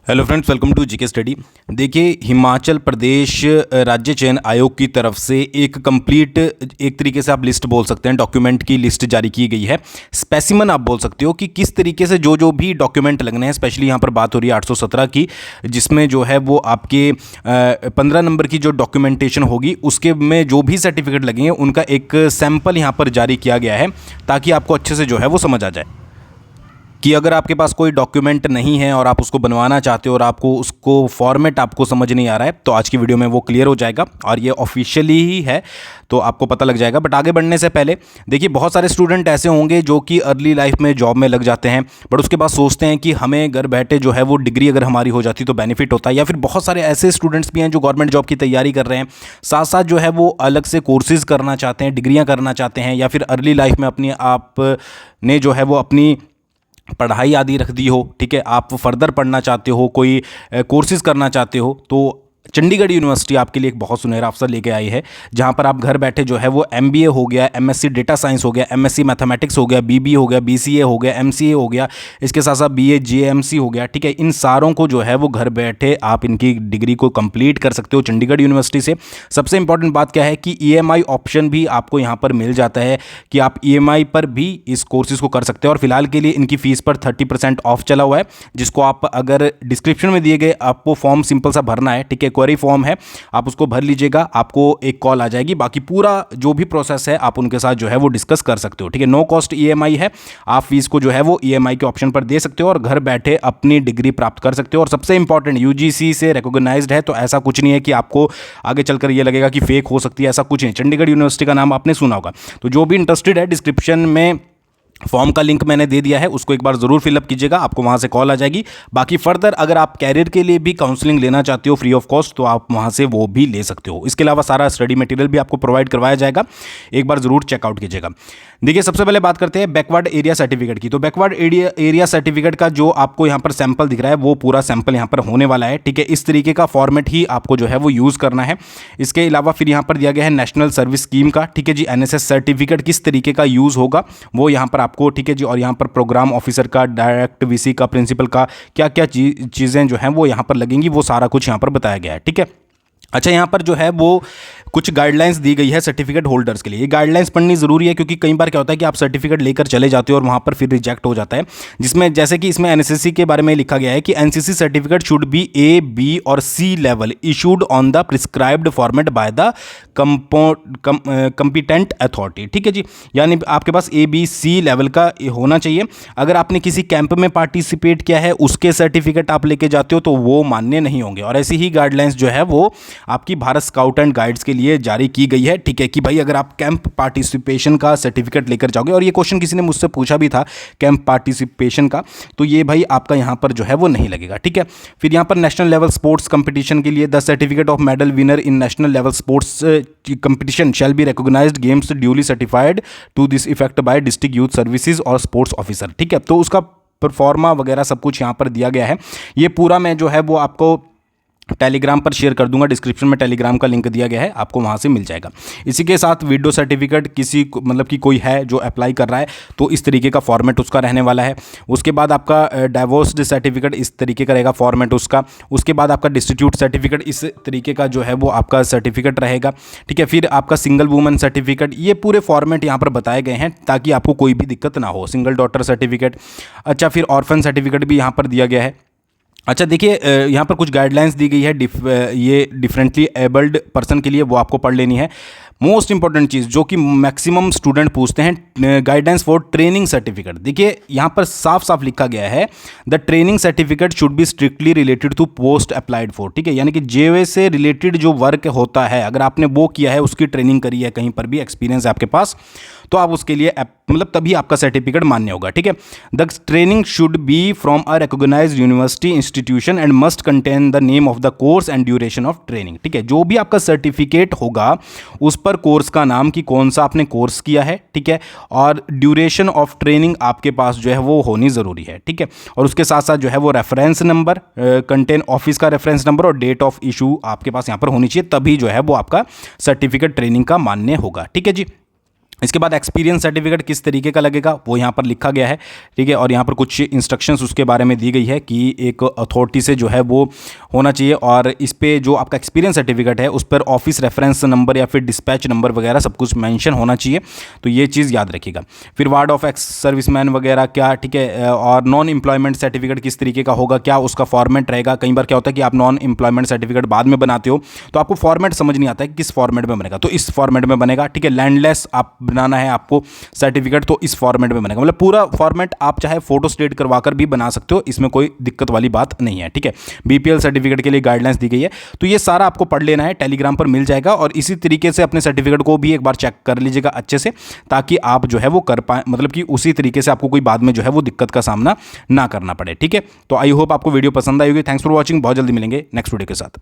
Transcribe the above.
Hello friends, welcome to GK study. देखिए, हिमाचल प्रदेश राज्य चयन आयोग की तरफ से एक कंप्लीट, एक तरीके से आप लिस्ट बोल सकते हैं, डॉक्यूमेंट की लिस्ट जारी की गई है। स्पेसिमन आप बोल सकते हो कि किस तरीके से जो भी डॉक्यूमेंट लगने हैं। स्पेशली यहाँ पर बात हो रही है 817 की, जिसमें जो है वो आपके 15 नंबर की जो डॉक्यूमेंटेशन होगी उसके में जो भी सर्टिफिकेट लगेंगे उनका एक सैंपल यहाँ पर जारी किया गया है, ताकि आपको अच्छे से जो है वो समझ आ जाए कि अगर आपके पास कोई डॉक्यूमेंट नहीं है और आप उसको बनवाना चाहते हो और आपको उसको फॉर्मेट आपको समझ नहीं आ रहा है, तो आज की वीडियो में वो क्लियर हो जाएगा और ये ऑफिशियली ही है, तो आपको पता लग जाएगा। बट आगे बढ़ने से पहले देखिए, बहुत सारे स्टूडेंट ऐसे होंगे जो कि अर्ली लाइफ में जॉब में लग जाते हैं, बट उसके बाद सोचते हैं कि हमें घर बैठे जो है वो डिग्री अगर हमारी हो जाती तो बेनिफिट होता है। या फिर बहुत सारे ऐसे स्टूडेंट्स भी हैं जो गवर्नमेंट जॉब की तैयारी कर रहे हैं, साथ साथ जो है वो अलग से कोर्सेज़ करना चाहते हैं, डिग्रियाँ करना चाहते हैं, या फिर अर्ली लाइफ में अपनी आप ने जो है वो अपनी पढ़ाई आदि रख दी हो। ठीक है, आप फर्दर पढ़ना चाहते हो, कोई कोर्सेज़ करना चाहते हो, तो चंडीगढ़ यूनिवर्सिटी आपके लिए एक बहुत सुनहरा अवसर लेके आई है, जहां पर आप घर बैठे जो है वो एमबीए हो गया, एमएससी डेटा साइंस हो गया, एमएससी मैथमेटिक्स हो गया, बीबीए हो गया, बीसीए हो गया, एमसीए हो गया, इसके साथ साथ बीए जेएमसी हो गया। ठीक है, इन सारों को जो है वो घर बैठे आप इनकी डिग्री को कंप्लीट कर सकते हो चंडीगढ़ यूनिवर्सिटी से। सबसे इंपॉर्टेंट बात क्या है कि ईएमआई ऑप्शन भी आपको यहाँ पर मिल जाता है कि आप ईएमआई पर भी इस कोर्सेज़ को कर सकते हो। और फिलहाल के लिए इनकी फ़ीस पर 30% ऑफ चला हुआ है, जिसको आप अगर डिस्क्रिप्शन में दिए गए आपको फॉर्म सिंपल सा भरना है। ठीक है, क्वेरी फॉर्म है, आप उसको भर लीजिएगा, आपको एक कॉल आ जाएगी। बाकी पूरा जो भी प्रोसेस है आप उनके साथ जो है वो डिस्कस कर सकते हो। ठीक है, नो कॉस्ट ईएमआई है, आप फीस को जो है वो ईएमआई के ऑप्शन पर दे सकते हो और घर बैठे अपनी डिग्री प्राप्त कर सकते हो। और सबसे इंपॉर्टेंट, यूजीसी से रिकॉग्नाइज्ड है, तो ऐसा कुछ नहीं है कि आपको आगे चलकर ये लगेगा कि फेक हो सकती है, ऐसा कुछ नहीं। चंडीगढ़ यूनिवर्सिटी का नाम आपने सुना होगा, तो जो भी इंटरेस्टेड है, डिस्क्रिप्शन में फॉर्म का लिंक मैंने दे दिया है, उसको एक बार ज़रूर फिलअप कीजिएगा, आपको वहाँ से कॉल आ जाएगी। बाकी फर्दर अगर आप कैरियर के लिए भी काउंसलिंग लेना चाहते हो फ्री ऑफ कॉस्ट, तो आप वहाँ से वो भी ले सकते हो। इसके अलावा सारा स्टडी मटेरियल भी आपको प्रोवाइड करवाया जाएगा, एक बार ज़रूर चेकआउट कीजिएगा। देखिए, सबसे पहले बात करते हैं बैकवर्ड एरिया सर्टिफिकेट की। तो बैकवर्ड एरिया सर्टिफिकेट का जो आपको यहाँ पर सैंपल दिख रहा है, वो पूरा सैंपल यहाँ पर होने वाला है। ठीक है, इस तरीके का फॉर्मेट ही आपको जो है वो यूज़ करना है। इसके अलावा फिर यहाँ पर दिया गया है नेशनल सर्विस स्कीम का। ठीक है जी, एनएसएस सर्टिफिकेट किस तरीके का यूज़ होगा वो यहाँ पर आपको, ठीक है जी, और यहाँ पर प्रोग्राम ऑफिसर का, डायरेक्ट वीसी का, प्रिंसिपल का, क्या क्या चीज़ें जो हैं वो यहाँ पर लगेंगी, वो सारा कुछ यहाँ पर बताया गया है। ठीक है, अच्छा, यहाँ पर जो है वो कुछ गाइडलाइंस दी गई है सर्टिफिकेट होल्डर्स के लिए। ये गाइडलाइंस पढ़नी ज़रूरी है, क्योंकि कई बार क्या होता है कि आप सर्टिफिकेट लेकर चले जाते हो और वहाँ पर फिर रिजेक्ट हो जाता है, जिसमें जैसे कि इसमें एनसीसी के बारे में लिखा गया है कि NCC certificate should be A, B और C level issued on the prescribed format by the competent authority. ठीक है जी, यानी आपके पास ए, बी, सी लेवल का होना चाहिए। अगर आपने किसी कैंप में पार्टिसिपेट किया है, उसके सर्टिफिकेट आप लेके जाते हो, तो वो मान्य नहीं होंगे। और ऐसी ही गाइडलाइंस जो है वो आपकी भारत स्काउट एंड गाइड्स के लिए जारी की गई है। ठीक है, कि भाई अगर आप कैंप पार्टिसिपेशन का सर्टिफिकेट लेकर जाओगे, और ये क्वेश्चन किसी ने मुझसे पूछा भी था कैंप पार्टिसिपेशन का, तो ये भाई आपका यहाँ पर जो है वो नहीं लगेगा। ठीक है, फिर यहाँ पर नेशनल लेवल स्पोर्ट्स कंपटीशन के लिए the certificate of medal winner in national level sports competition shall be recognized games duly certified to this effect by district youth services और स्पोर्ट्स ऑफिसर। ठीक है, तो उसका परफॉर्मा वगैरह सब कुछ यहाँ पर दिया गया है। ये पूरा मैं जो है वो आपको टेलीग्राम पर शेयर कर दूंगा, डिस्क्रिप्शन में टेलीग्राम का लिंक दिया गया है, आपको वहाँ से मिल जाएगा। इसी के साथ विडो सर्टिफिकेट किसी मतलब कि कोई है जो अप्लाई कर रहा है, तो इस तरीके का फॉर्मेट उसका रहने वाला है। उसके बाद आपका डाइवोर्स्ड सर्टिफिकेट, इस तरीके का रहेगा फॉर्मेट उसका। उसके बाद आपका डिस्ट्रीब्यूट सर्टिफिकेट, इस तरीके का जो है वो आपका सर्टिफिकेट रहेगा। ठीक है, फिर आपका सिंगल वुमन सर्टिफिकेट, ये पूरे फॉर्मेट यहाँ पर बताए गए हैं ताकि आपको कोई भी दिक्कत ना हो। सिंगल डॉटर सर्टिफिकेट, अच्छा, फिर ऑर्फन सर्टिफिकेट भी यहाँ पर दिया गया है। अच्छा, देखिए, यहाँ पर कुछ गाइडलाइंस दी गई है ये डिफरेंटली एबल्ड पर्सन के लिए, वो आपको पढ़ लेनी है। मोस्ट इंपॉर्टेंट चीज़ जो कि मैक्सिमम स्टूडेंट पूछते हैं, गाइडेंस फॉर ट्रेनिंग सर्टिफिकेट। देखिए, यहाँ पर साफ साफ लिखा गया है the training certificate should be strictly related to post applied for. ठीक है, यानी कि जेवे से रिलेटेड जो वर्क होता है, अगर आपने वो किया है, उसकी ट्रेनिंग करी है, कहीं पर भी एक्सपीरियंस है आपके पास, तो आप उसके लिए मतलब तभी आपका सर्टिफिकेट मान्य होगा। ठीक है, the training should be from a recognized university institution and must contain the name of the course and duration of training. ठीक है, जो भी आपका सर्टिफिकेट होगा उस पर कोर्स का नाम, कि कौन सा आपने कोर्स किया है, ठीक है, और ड्यूरेशन ऑफ ट्रेनिंग आपके पास जो है वो होनी ज़रूरी है। ठीक है, और उसके साथ साथ जो है वो रेफरेंस नंबर, कंटेन ऑफिस का रेफरेंस नंबर और डेट ऑफ इशू आपके पास यहाँ पर होनी चाहिए, तभी जो है वो आपका सर्टिफिकेट ट्रेनिंग का मान्य होगा। ठीक है जी, इसके बाद एक्सपीरियंस सर्टिफिकेट किस तरीके का लगेगा वो यहाँ पर लिखा गया है, ठीक है। और यहाँ पर कुछ इंस्ट्रक्शंस उसके बारे में दी गई है कि एक अथॉरिटी से जो है वो होना चाहिए, और इस पे जो आपका एक्सपीरियंस सर्टिफिकेट है उस पर ऑफिस रेफरेंस नंबर या फिर डिस्पैच नंबर वगैरह सब कुछ मेंशन होना चाहिए, तो ये चीज़ याद रखिएगा। फिर वार्ड ऑफ एक्स सर्विसमैन वगैरह क्या, ठीक है। और नॉन एम्प्लॉयमेंट सर्टिफिकेट किस तरीके का होगा, क्या उसका फॉर्मेट रहेगा। कई बार क्या होता है कि आप नॉन एम्प्लॉयमेंट सर्टिफिकेट बाद में बनाते हो तो आपको फॉर्मेट समझ नहीं आता है कि किस फॉर्मेट में बनेगा, तो इस फॉर्मेट में बनेगा, ठीक है। लैंडलेस आप बनाना है आपको सर्टिफिकेट, तो इस फॉर्मेट में बनेगा, मतलब पूरा फॉर्मेट आप चाहे फोटो स्टेट करवाकर भी बना सकते हो, इसमें कोई दिक्कत वाली बात नहीं है, ठीक है। बीपीएल सर्टिफिकेट के लिए गाइडलाइंस दी गई है, तो ये सारा आपको पढ़ लेना है, टेलीग्राम पर मिल जाएगा। और इसी तरीके से अपने सर्टिफिकेट को भी एक बार चेक कर लीजिएगा अच्छे से, ताकि आप जो है वो कर पाए, मतलब कि उसी तरीके से आपको कोई बाद में जो है वो दिक्कत का सामना ना करना पड़े, ठीक है। तो आई होप आपको वीडियो पसंद आई होगी। थैंक्स फॉर वॉचिंग, बहुत जल्दी मिलेंगे नेक्स्ट वीडियो के साथ।